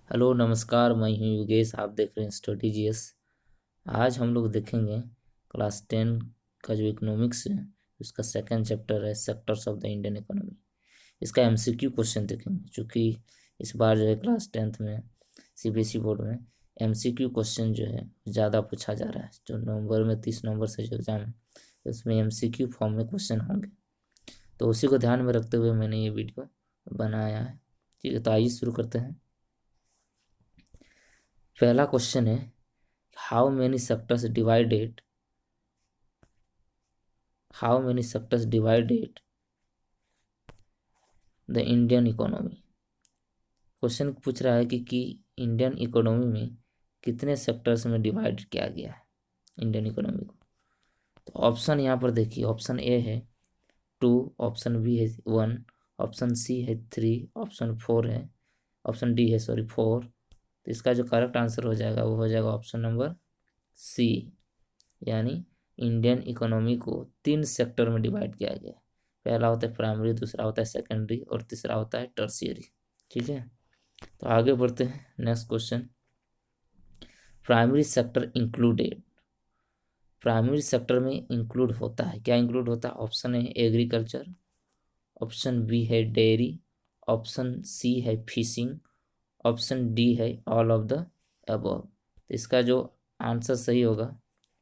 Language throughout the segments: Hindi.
हेलो नमस्कार, मैं हूँ योगेश। आप देख रहे हैं स्टडी जीएस। आज हम लोग देखेंगे क्लास 10 का जो इकोनॉमिक्स है उसका सेकंड चैप्टर है sectors of the Indian economy. इसका एमसीक्यू क्वेश्चन देखेंगे, क्योंकि इस बार जो है क्लास 10th में सीबीएसई बोर्ड में एमसीक्यू क्वेश्चन जो है ज़्यादा पूछा जा रहा है। जो नवंबर में 30 नवंबर से जो एग्ज़ाम है उसमें एमसीक्यू फॉर्म में क्वेश्चन होंगे, तो उसी को ध्यान में रखते हुए मैंने ये वीडियो बनाया है। ठीक है, तो आइए शुरू करते हैं। पहला क्वेश्चन है, how many sectors divided how many sectors divided the Indian economy. Question पूछ रहा है कि इंडियन इकोनॉमी में कितने सेक्टर्स में डिवाइड किया गया है इंडियन इकोनॉमी को। तो ऑप्शन यहाँ पर देखिए, ऑप्शन ए है 2, ऑप्शन बी है 1, ऑप्शन सी है 3, ऑप्शन 4 है, ऑप्शन डी है 4। तो इसका जो करेक्ट आंसर हो जाएगा वो हो जाएगा ऑप्शन नंबर सी, यानी इंडियन इकोनॉमी को 3 सेक्टर में डिवाइड किया गया है। पहला होता है प्राइमरी, दूसरा होता है सेकेंडरी और तीसरा होता है टर्शियरी। ठीक है, तो आगे बढ़ते हैं। Next question, primary sector included. Primary sector में इंक्लूड होता है, क्या इंक्लूड होता है? ऑप्शन है एग्रीकल्चर, ऑप्शन बी है डेयरी, ऑप्शन सी है फिशिंग, ऑप्शन डी है ऑल ऑफ द अबव। तो इसका जो आंसर सही होगा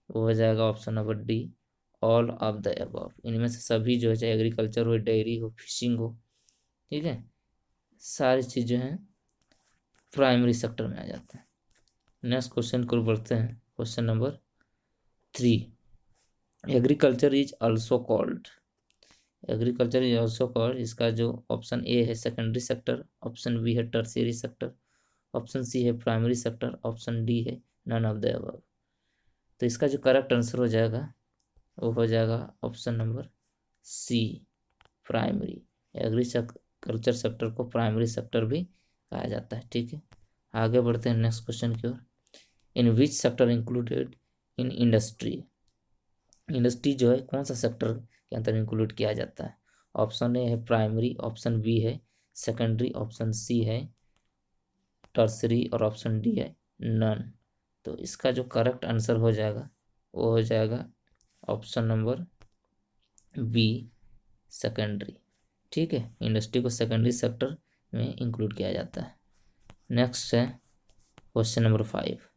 वो हो जाएगा option number D, all of the above. इनमें से सभी जो है, चाहे एग्रीकल्चर हो, डेयरी हो, फिशिंग हो, ठीक है, सारी चीज़ें हैं प्राइमरी सेक्टर में आ जाते हैं। नेक्स्ट क्वेश्चन को बढ़ते हैं। Question number 3, agriculture is also called. Agriculture is also called, इसका जो ऑप्शन ए है सेकेंडरी सेक्टर, ऑप्शन बी है टर्शियरी सेक्टर, ऑप्शन सी है प्राइमरी सेक्टर, ऑप्शन डी है नन ऑफ द अबव। तो इसका जो करेक्ट आंसर हो जाएगा वो हो जाएगा option number C, primary. Agriculture sector को प्राइमरी सेक्टर भी कहा जाता है। ठीक है, आगे बढ़ते हैं नेक्स्ट क्वेश्चन की ओर। In which sector included in industry. Industry जो है कौन सा सेक्टर के अंदर इंक्लूड किया जाता है? ऑप्शन ए है प्राइमरी, ऑप्शन बी है सेकेंडरी, ऑप्शन सी है टर्सरी और ऑप्शन डी है नन। तो इसका जो करेक्ट आंसर हो जाएगा वो हो जाएगा ऑप्शन नंबर बी, सेकेंडरी। ठीक है, इंडस्ट्री को सेकेंडरी सेक्टर में इंक्लूड किया जाता है। नेक्स्ट है question number 5,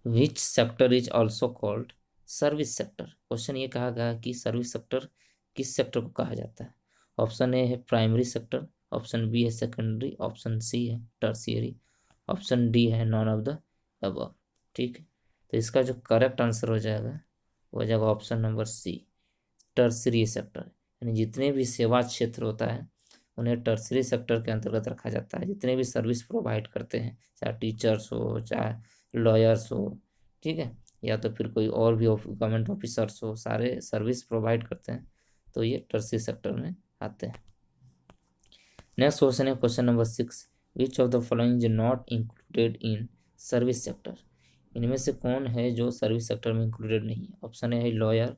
which sector is also called service sector. Question ये कहा गया कि सर्विस सेक्टर किस सेक्टर को कहा जाता है? ऑप्शन ए है प्राइमरी सेक्टर, ऑप्शन बी है सेकेंडरी, ऑप्शन सी है टर्शियरी, ऑप्शन डी है नॉन ऑफ द अबव। ठीक है, तो इसका जो करेक्ट आंसर हो जाएगा वो हो जाएगा option number C, tertiary sector. यानी जितने भी सेवा क्षेत्र होता है उन्हें टर्सरी सेक्टर के अंतर्गत रखा जाता है। जितने भी सर्विस प्रोवाइड करते हैं, चाहे टीचर्स हो, चाहे लॉयर्स हो, ठीक है, या तो फिर कोई और भी गवर्नमेंट ऑफिसर्स हो, सारे सर्विस प्रोवाइड करते हैं, तो ये टर्सरी सेक्टर में आते हैं। नेक्स्ट क्वेश्चन है question number 6, which of the following is not included in service sector. इनमें से कौन है जो सर्विस सेक्टर में इंक्लूडेड नहीं है? ऑप्शन ए है लॉयर,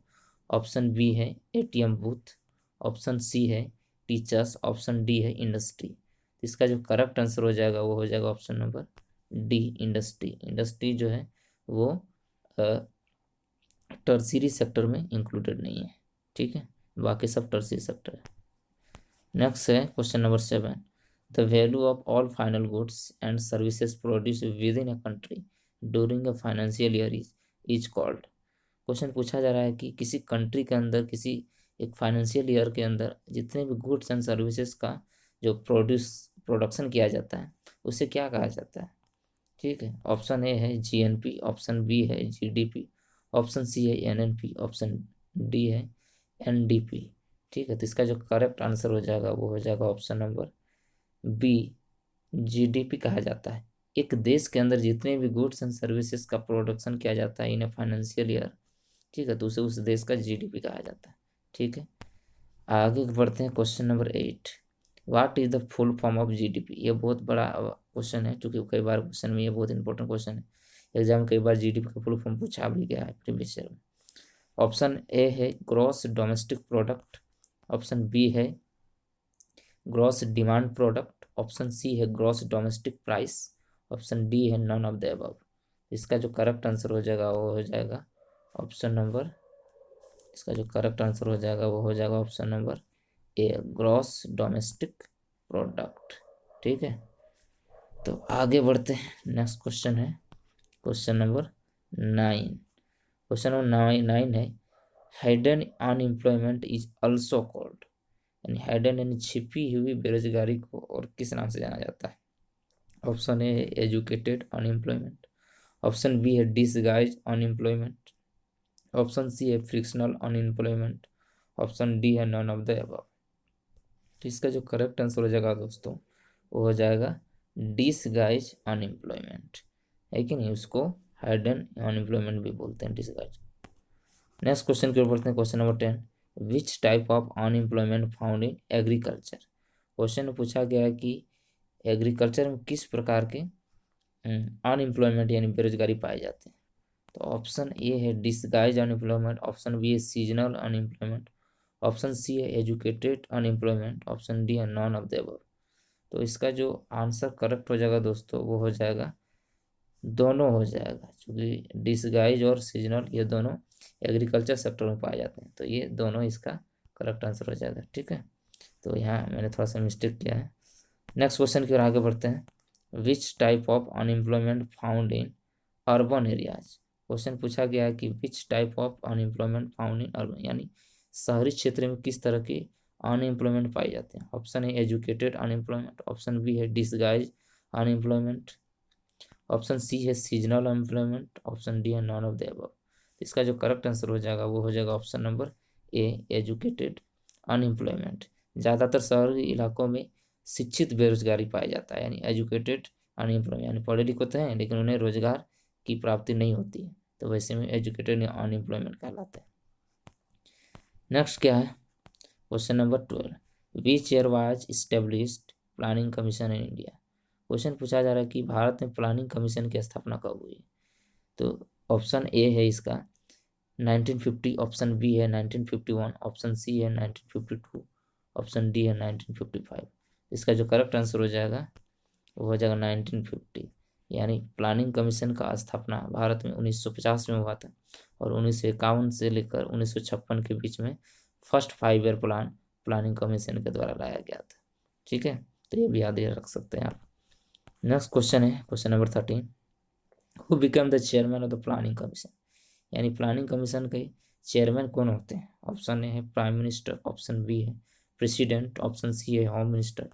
ऑप्शन बी है एटीएम बूथ, ऑप्शन सी है टीचर्स, ऑप्शन डी है इंडस्ट्री। इसका जो करेक्ट आंसर हो जाएगा वो हो जाएगा option number D, industry. Industry जो है वो टर्शियरी सेक्टर में इंक्लूडेड नहीं है। ठीक है, बाकी सब टर्शियरी सेक्टर है। नेक्स्ट है question number 7, the value of all final goods and services produce with in a country during a financial year is called. Question पूछा जा रहा है कि किसी कंट्री के अंदर, किसी एक फाइनेंशियल ईयर के अंदर जितने भी गुड्स एंड सर्विसेज का जो प्रोडक्शन किया जाता है उसे क्या कहा जाता है? ठीक है, ऑप्शन ए है जीएनपी, ऑप्शन बी है जीडीपी, ऑप्शन सी है एनएनपी, ऑप्शन डी है एनडीपी। ठीक है, तो इसका जो करेक्ट आंसर हो जाएगा वो हो जाएगा ऑप्शन नंबर बी, जीडीपी कहा जाता है। एक देश के अंदर जितने भी गुड्स एंड सर्विसेज का प्रोडक्शन किया जाता है इन ए फाइनेंशियल ईयर, ठीक है, तो उसे उस देश का जीडीपी कहा जाता है। ठीक है, आगे बढ़ते हैं question number 8, what is the full form of GDP. ये बहुत बड़ा क्वेश्चन है, क्योंकि कई बार क्वेश्चन में ये बहुत इंपॉर्टेंट क्वेश्चन है। एग्जाम कई बार जीडीपी का फुल फॉर्म पूछा भी गया है प्रीवियस ईयर में। ऑप्शन ए है gross domestic product, option B है gross demand product, option C है gross domestic price, option D है नॉन ऑफ द अबव। इसका जो करेक्ट आंसर हो जाएगा वो हो जाएगा ऑप्शन नंबर, इसका जो करेक्ट आंसर हो जाएगा वो हो जाएगा ऑप्शन नंबर ए, ग्रॉस डोमेस्टिक प्रोडक्ट। ठीक है, तो आगे बढ़ते हैं। नेक्स्ट क्वेश्चन है क्वेश्चन नंबर 9। क्वेश्चन नंबर 9 है hidden unemployment is also called, यानी हाइडन यानी छिपी हुई बेरोजगारी को और किस नाम से जाना जाता है? ऑप्शन ए है एजुकेटेड अनएम्प्लॉयमेंट, ऑप्शन बी है डिसगाइज अनएम्प्लॉयमेंट, ऑप्शन सी है फ्रिक्शनल अनएम्प्लॉयमेंट, ऑप्शन डी है नॉन ऑफ द अबव। तो इसका जो करेक्ट आंसर हो जाएगा दोस्तों वो हो जाएगा डिसगाइज अनएम्प्लॉयमेंट, है कि नहीं? उसको हाइडन अनएम्प्लॉयमेंट भी बोलते हैं, डिसगाइज। नेक्स्ट क्वेश्चन की ओर बढ़ते हैं। Question number 10, which type of unemployment found in agriculture. Question में पूछा गया है कि एग्रीकल्चर में किस प्रकार के अनएम्प्लॉयमेंट यानी बेरोजगारी पाए जाते हैं। तो ऑप्शन ए है डिसगाइज अनएम्प्लॉयमेंट, ऑप्शन बी है सीजनल अनएम्प्लॉयमेंट, ऑप्शन सी है एजुकेटेड अनएम्प्लॉयमेंट, ऑप्शन डी है नॉन ऑफ द अबव। तो इसका जो आंसर करेक्ट हो जाएगा दोस्तों वो हो जाएगा दोनों हो जाएगा, क्योंकि डिसगाइज और सीजनल ये दोनों एग्रीकल्चर सेक्टर में पाए जाते हैं, तो ये दोनों इसका करेक्ट आंसर हो जाएगा। ठीक है, तो यहाँ मैंने थोड़ा सा मिस्टेक किया है। नेक्स्ट क्वेश्चन की ओर आगे बढ़ते हैं। Which type of unemployment found in urban areas. Question पूछा गया है कि which type of unemployment found in urban, यानी शहरी क्षेत्र में किस तरह के अनएम्प्लॉयमेंट पाए जाते हैं। ऑप्शन है एजुकेटेड अनएम्प्लॉयमेंट, ऑप्शन बी है डिसगाइज अनएम्प्लॉयमेंट, ऑप्शन सी है सीजनल अनएम्प्लॉयमेंट, ऑप्शन डी है नॉन ऑफ द अबव। इसका जो करेक्ट आंसर हो जाएगा वो हो जाएगा ऑप्शन नंबर ए, एजुकेटेड अनएम्प्लॉयमेंट। ज़्यादातर शहरी इलाकों में शिक्षित बेरोजगारी पाया जाता है, यानी एजुकेटेड अनएम्प्लॉयमेंट, यानी पढ़े लिखे होते हैं लेकिन उन्हें रोजगार की प्राप्ति नहीं होती है, तो वैसे में एजुकेटेड अनएम्प्लॉयमेंट कहलाता है। नेक्स्ट क्या है question number 12, which year was established planning commission in India. Question पूछा जा रहा है कि भारत में प्लानिंग कमीशन की स्थापना कब हुई। तो ऑप्शन ए है इसका 1950, ऑप्शन बी है 1951, ऑप्शन सी है 1952, ऑप्शन डी है 1955। इसका जो करेक्ट आंसर हो जाएगा वो हो जाएगा 1950, यानी प्लानिंग कमीशन का स्थापना भारत में 1950 में हुआ था और 1951 से लेकर 1956 के बीच में first 5 year plan planning commission के द्वारा लाया गया था। ठीक है, तो ये भी याद रख सकते हैं आप। नेक्स्ट क्वेश्चन है question number 13, who become the chairman of the planning commission, यानी प्लानिंग कमीशन के चेयरमैन कौन होते हैं। ऑप्शन ए है प्राइम मिनिस्टर, ऑप्शन बी है प्रेसिडेंट, ऑप्शन सी है होम मिनिस्टर,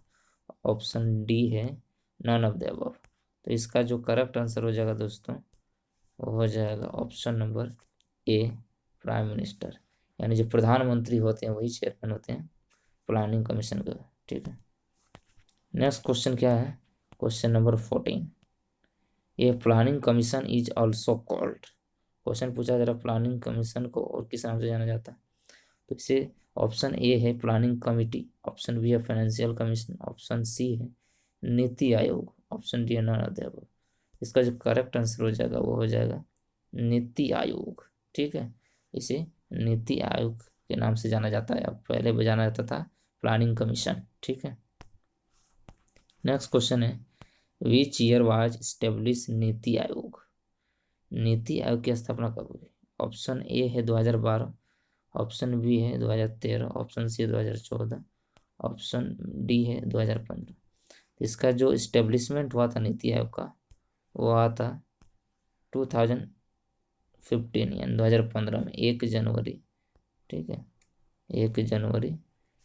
ऑप्शन डी है नॉन ऑफ द अबव। तो इसका जो करेक्ट आंसर हो जाएगा दोस्तों वो हो जाएगा ऑप्शन नंबर ए, प्राइम मिनिस्टर, यानी जो प्रधानमंत्री होते हैं वही चेयरमैन होते हैं प्लानिंग कमीशन के। ठीक है, नेक्स्ट क्वेश्चन क्या है क्वेश्चन नंबर 14, ये planning commission is also called. Question पूछा जा रहा है प्लानिंग कमीशन को और किस नाम से जाना जाता है। तो इसे ऑप्शन ए है प्लानिंग कमिटी, ऑप्शन बी है फाइनेंशियल कमीशन, ऑप्शन सी है नीति आयोग, ऑप्शन डी है नॉन ऑफ द अबव। इसका जो करेक्ट आंसर हो जाएगा वो हो जाएगा नीति आयोग। ठीक है, इसे नीति आयोग के नाम से जाना जाता है, अब पहले जाना जाता था प्लानिंग कमीशन। ठीक है, नेक्स्ट क्वेश्चन है विच year was establish NITI Aayog. NITI Aayog की स्थापना कब हुई। ऑप्शन ए है 2012, ऑप्शन बी है 2013, ऑप्शन सी 2014, ऑप्शन डी है 2015। इसका जो इस्टेब्लिशमेंट हुआ था नीति आयोग का वो हुआ था 2015 यानी 2015 में 1 जनवरी। ठीक है, 1 जनवरी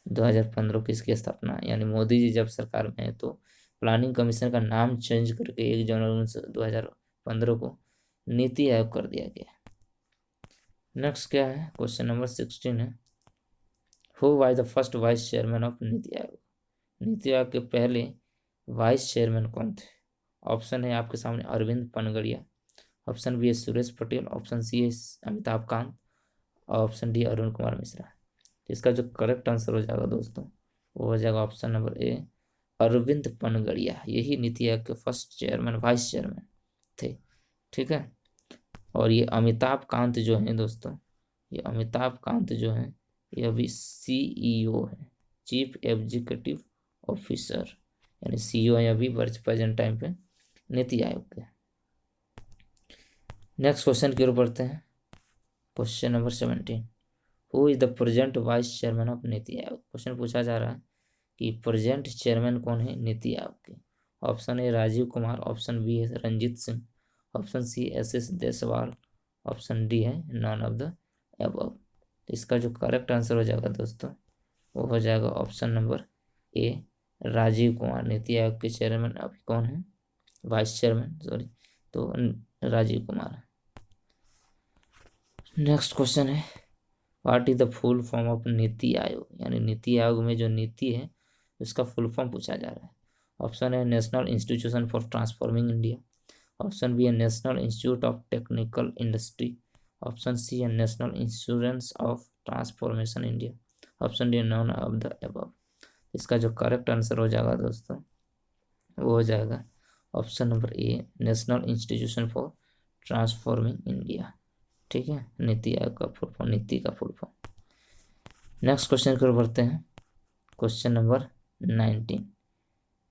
2015 की इसकी स्थापना, यानी मोदी जी जब सरकार में है तो प्लानिंग कमीशन का नाम चेंज करके 1 जनवरी 2015 को नीति आयोग कर दिया गया। नेक्स्ट क्या है क्वेश्चन नंबर 16 है who was the first vice chairman of NITI Aayog. नीति आयोग के पहले वाइस चेयरमैन कौन थे। ऑप्शन है आपके सामने अरविंद पनगड़िया, ऑप्शन बी है सुरेश पटेल, ऑप्शन सी है अमिताभ कांत, ऑप्शन डी अरुण कुमार मिश्रा। इसका जो करेक्ट आंसर हो जाएगा दोस्तों वो हो जाएगा option number A, Arvind Panagariya, यही नीति आयोग के फर्स्ट चेयरमैन वाइस चेयरमैन थे। ठीक है, और ये अमिताभ कांत जो हैं दोस्तों, ये अमिताभ कांत जो हैं ये अभी सीईओ है, चीफ एग्जीक्यूटिव ऑफिसर, यानी सीईओ है अभी प्रेजेंट टाइम पे। नीति आयोग के। नेक्स्ट क्वेश्चन की ओर बढ़ते हैं। Question number 17, who is the present vice chairman of NITI Aayog. Question पूछा जा रहा है कि प्रेजेंट चेयरमैन कौन है नीति आयोग के। Option A Rajiv Kumar, option B है Ranjit Singh, option C S Deswal, option D है नॉन ऑफ द अबव। इसका जो करेक्ट आंसर हो जाएगा दोस्तों वो हो जाएगा option number A Rajiv Kumar. NITI Aayog के चेयरमैन अभी कौन है, वाइस चेयरमैन सॉरी, तो राजीव कुमार। नेक्स्ट क्वेश्चन है what is the full form of NITI Aayog, यानी नीति आयोग में जो नीति है उसका फुल फॉर्म पूछा जा रहा है। ऑप्शन है national institution for transforming India, option B है national institute of technical industry, option C है national insurance of transformation India, option D none of the above. इसका जो करेक्ट आंसर हो जाएगा दोस्तों वो हो जाएगा option number A national institution for transforming India. ठीक है, नीति आयोग का फुल फॉर्म, नीति का फुल फॉर्म। नेक्स्ट क्वेश्चन की ओर बढ़ते हैं। Question number 19,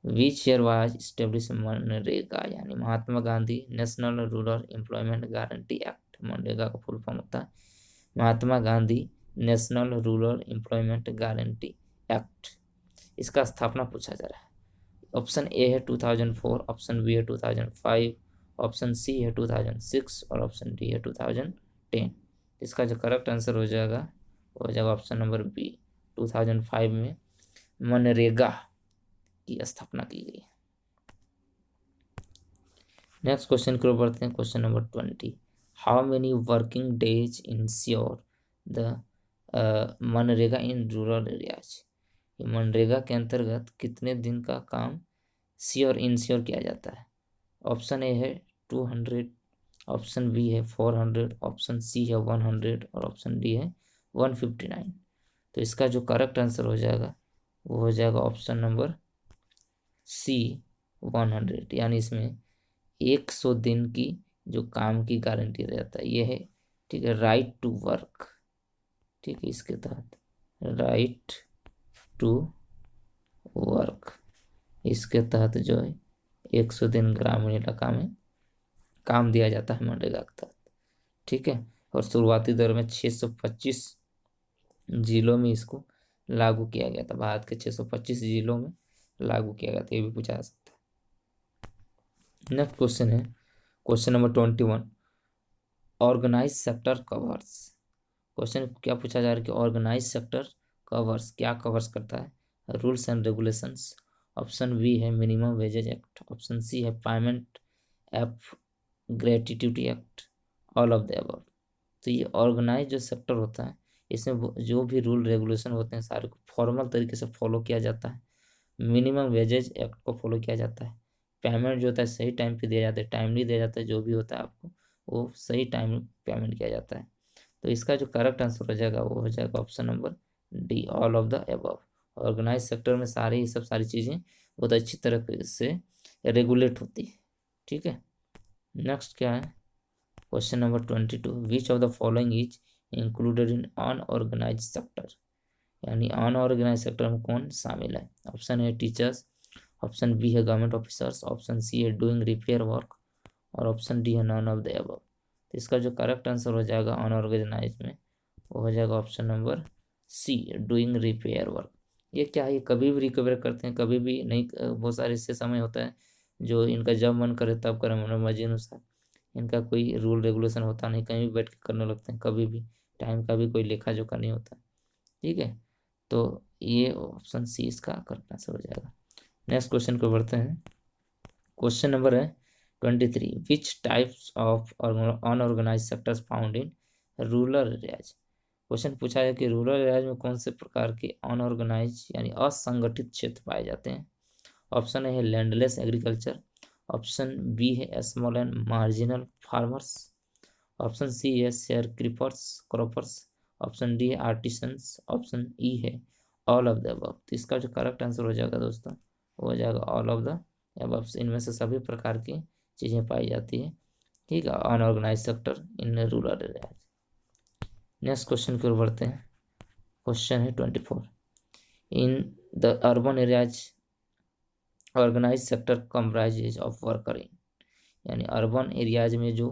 which year was establish MNREGA, यानी Mahatma Gandhi national rural employment guarantee act. MNREGA का फुल फॉर्म होता है Mahatma Gandhi national rural employment guarantee act. इसका स्थापना पूछा जा रहा है। ऑप्शन ए है 2004, ऑप्शन बी है 2005, ऑप्शन सी है 2006 और ऑप्शन डी है 2010। इसका जो करेक्ट आंसर हो जाएगा वो हो जाएगा ऑप्शन नंबर बी 2005 में मनरेगा की स्थापना की गई। नेक्स्ट क्वेश्चन की ओर बढ़ते हैं। Question number 20, how many working days ensure the MNREGA in rural areas. MNREGA के अंतर्गत कितने दिन का काम इंश्योर किया जाता है। ऑप्शन ए है 200, ऑप्शन बी है 400, ऑप्शन सी है 100 और ऑप्शन डी है 159। तो इसका जो करेक्ट आंसर हो जाएगा वो हो जाएगा ऑप्शन नंबर सी 100, यानी इसमें 100 दिन की जो काम की गारंटी रहता है ये है। ठीक है, राइट टू वर्क। ठीक है, इसके तहत राइट टू वर्क, इसके तहत जो है 100 दिन ग्रामीण इलाका में काम दिया जाता है मनरेगा के तहत। ठीक है, और शुरुआती दौर में 625 जिलों में इसको लागू किया गया था। भारत के 625 जिलों में लागू किया गया था, ये भी पूछा जा सकता है। नेक्स्ट क्वेश्चन है question number 21, organise sector covers. Question क्या पूछा जा रहा है कि ऑर्गेनाइज सेक्टर कवर्स क्या कवर्स करता है। Rules and regulations, option B है minimum wages act, option C है payment of gratitude act, all of the above. तो ये ऑर्गेनाइज जो सेक्टर होता है इसमें जो भी रूल रेगुलेशन होते हैं सारे को फॉर्मल तरीके से फॉलो किया जाता है। मिनिमम वेजेज एक्ट को फॉलो किया जाता है। पेमेंट जो होता है सही टाइम पे दिया जाता है, टाइमली दिया जाता है, जो भी होता है आपको वो सही टाइम पेमेंट किया जाता है। तो इसका जो करेक्ट आंसर हो जाएगा वो हो जाएगा option number D all of the above. Organise sector में सारी ये सब सारी चीज़ें बहुत अच्छी तरह से रेगुलेट होती है। ठीक है, नेक्स्ट क्या है question number 22, which of the following is included in unorganise sector, यानी अनऑर्गेनाइज सेक्टर में कौन शामिल है। ऑप्शन है टीचर्स, ऑप्शन बी है गवर्नमेंट ऑफिसर्स, ऑप्शन सी है डूइंग रिपेयर वर्क और ऑप्शन डी है नॉन ऑफ द अबव। तो इसका जो करेक्ट आंसर हो जाएगा अनऑर्गेनाइज में वो हो जाएगा option number C doing repair work. ये क्या है, ये कभी भी रिकवर करते हैं, कभी भी नहीं। बहुत सारे इससे समय होता है जो इनका जब मन करे तब करें, मतलब मर्जी अनुसार। इनका कोई रूल रेगुलेशन होता नहीं, कहीं भी बैठ के करने लगते हैं कभी भी, टाइम का भी कोई लेखा जोखा नहीं होता। ठीक है, तो ये ऑप्शन सी इसका करेक्ट आंसर हो जाएगा। नेक्स्ट क्वेश्चन को बढ़ते हैं। क्वेश्चन नंबर है 23, which types of unorganise sectors found in rural areas. Question पूछा है कि रूरल एरियाज में कौन से प्रकार के अनऑर्गेनाइज यानी असंगठित क्षेत्र पाए जाते हैं। ऑप्शन ए है लैंडलेस एग्रीकल्चर, ऑप्शन बी है small and marginal farmers, option C है शेयर क्रॉपर्स, ऑप्शन डी है आर्टिसंस, ऑप्शन ई है ऑल ऑफ द अबव। तो इसका जो करेक्ट आंसर हो जाएगा दोस्तों वो हो जाएगा ऑल ऑफ द अबव। इनमें से सभी प्रकार की चीज़ें पाई जाती है। ठीक है, unorganise sector in rural areas. Next question की ओर बढ़ते हैं। क्वेश्चन है 24, in the urban areas organise sector comprises of worker in. यानी अर्बन एरियाज में जो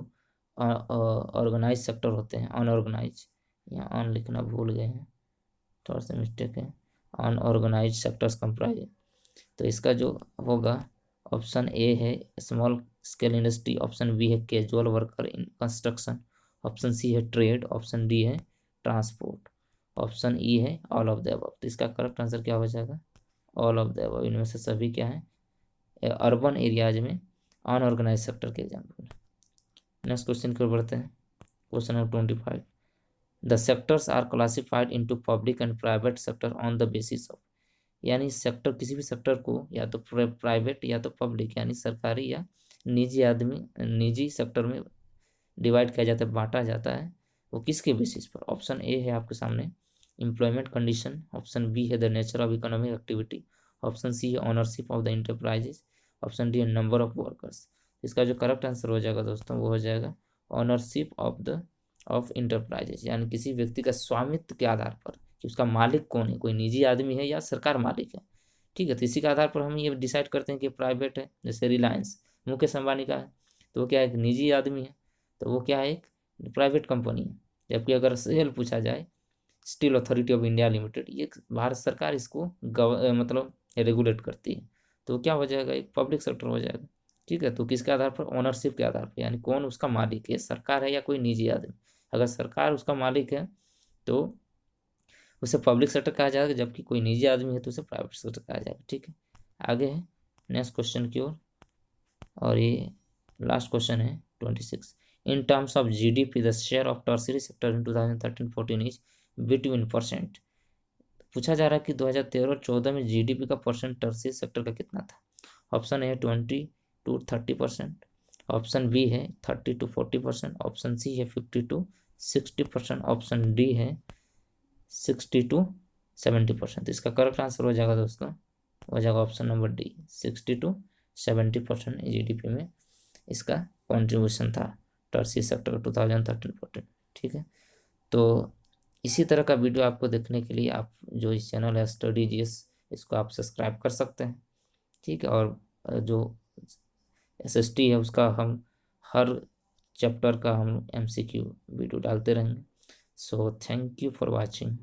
ऑर्गेनाइज सेक्टर होते हैं, अनऑर्गेनाइज, यहाँ अन लिखना भूल गए हैं, थोड़ा सा मिस्टेक है, अनऑर्गेनाइज सेक्टर्स कंप्राइज। तो इसका जो होगा ऑप्शन ए है small scale industry, option B है casual worker in construction, option C है ट्रेड, ऑप्शन डी है ट्रांसपोर्ट, ऑप्शन ई है ऑल ऑफ द अबव। तो इसका करेक्ट आंसर क्या हो जाएगा? All of the above. इनमें से सभी क्या है? अर्बन एरियाज में अनऑर्गेनाइज सेक्टर के एग्जाम्पल। नेक्स्ट क्वेश्चन की ओर बढ़ते हैं। Question number 25, the sectors are classified into public and private sector on the basis of, यानी सेक्टर, किसी भी सेक्टर को या तो प्राइवेट या तो पब्लिक यानी सरकारी या निजी सेक्टर में डिवाइड किया जाता है, बांटा जाता है, वो किसके बेसिस पर? ऑप्शन ए है आपके सामने एम्प्लॉयमेंट कंडीशन, ऑप्शन बी है the nature of economic activity, option C है ownership of the enterprises, option D है नंबर ऑफ वर्कर्स। इसका जो करेक्ट आंसर हो जाएगा दोस्तों वो हो जाएगा ऑनरशिप ऑफ इंटरप्राइजेस, यानी किसी व्यक्ति का स्वामित्व के आधार पर कि उसका मालिक कौन है, कोई निजी आदमी है या सरकार मालिक है। ठीक है, तो इसी के आधार पर हम ये डिसाइड करते हैं कि प्राइवेट है, जैसे रिलायंस मुकेश अंबानी का है, तो वो क्या है? एक निजी आदमी है, तो वो क्या है? एक प्राइवेट कंपनी है। जबकि अगर सेल पूछा जाए, steel authority of India limited, ये भारत सरकार इसको मतलब रेगुलेट करती है, तो क्या हो जाएगा? एक पब्लिक सेक्टर हो जाएगा। ठीक है, तो किसके आधार पर? ओनरशिप के आधार पर, यानी कौन उसका मालिक है, सरकार है या कोई निजी आदमी। अगर सरकार उसका मालिक है तो उसे पब्लिक सेक्टर कहा जाएगा, जबकि कोई निजी आदमी है तो उसे प्राइवेट सेक्टर कहा जाएगा। ठीक है, आगे है नेक्स्ट क्वेश्चन की ओर, और ये लास्ट क्वेश्चन है 26, in terms of GDP the share of tertiary sector in 2013-14 is between percent. पूछा जा रहा है कि 2013 और 14 में जीडीपी का परसेंट टर्शियरी सेक्टर का कितना था? ऑप्शन ए है 20-30%, ऑप्शन बी है 30-40%, ऑप्शन सी है 50-60%, ऑप्शन डी है 60-70%। इसका करेक्ट आंसर हो जाएगा दोस्तों, हो जाएगा ऑप्शन नंबर डी, 60-70% जीडीपी में इसका कंट्रीब्यूशन था टर्शियरी सेक्टर 2013-14। ठीक है, तो इसी तरह का वीडियो आपको देखने के लिए आप जो इस चैनल है स्टडी जीएस, इसको आप सब्सक्राइब कर सकते हैं। ठीक है, और जो एसएसटी है उसका हम हर चैप्टर का हम एमसीक्यू वीडियो डालते रहेंगे। So thank you for watching.